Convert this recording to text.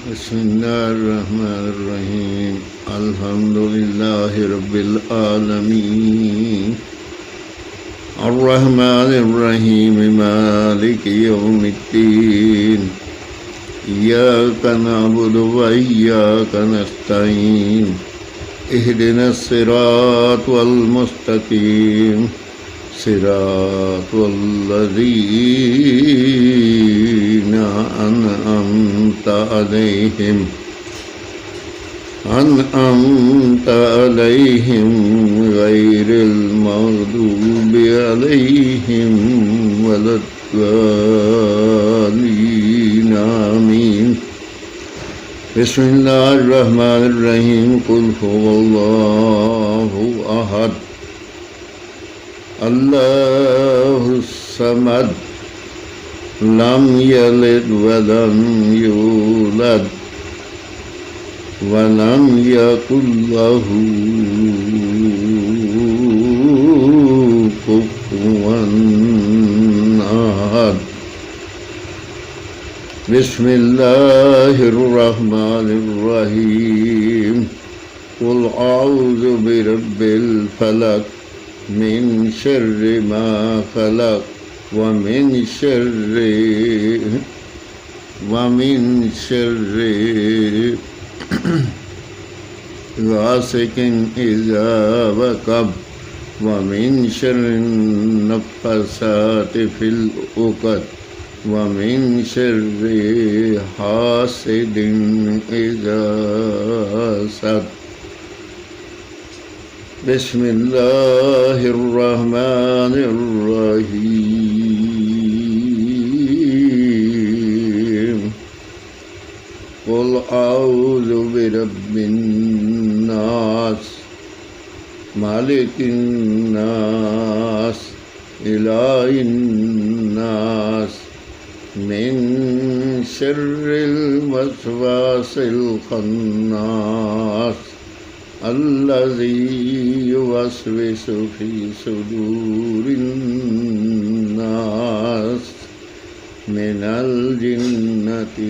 बिस्मिल्लाहिर्रहमानिर्रहीम। अल्हम्दुलिल्लाहि रब्बिल आलमीन अर्रहमानिर्रहीम मालिकि यौमिद्दीन इय्याका नअबुदु व इय्याका नस्तईन इहदिनस सिरातल मुस्तकीम सिरातल लज़ीना अनअमता अलैहिम गैरिल मग़दूबि अलैहिम वलद्दालीन आमीन। बिस्मिल्लाहिर्रहमानिर्रहीम। कुल हुवल्लाहु अहद अल्लाहुस समद लम यलिद वलम यूलद वलम यकुल लहू कुफुवन अहद। बिस्मिल्लाहिर्रहमानिर्रहीम। कुल औज़ु बिरब्बिल फलक मिन शर्रि मा खलक व मिन शर्रि गासिकिन इज़ा वक़ब व मिन शर्रि नफ़्फ़ासाति फ़िल उक़द व मिन शर्रि हासिदिन इज़ा हसद। बिस्मिल्लाहिर्रहमानिर्रहीम। कुल औज़ु बिरब्बिन नास मालिकिन नास इलाहिन नास मिन शर्रिल वस्वासिल खन्नास अल्लज़ी युवस्विसु फ़ी सुदूरिन नास मिनल जिन्नति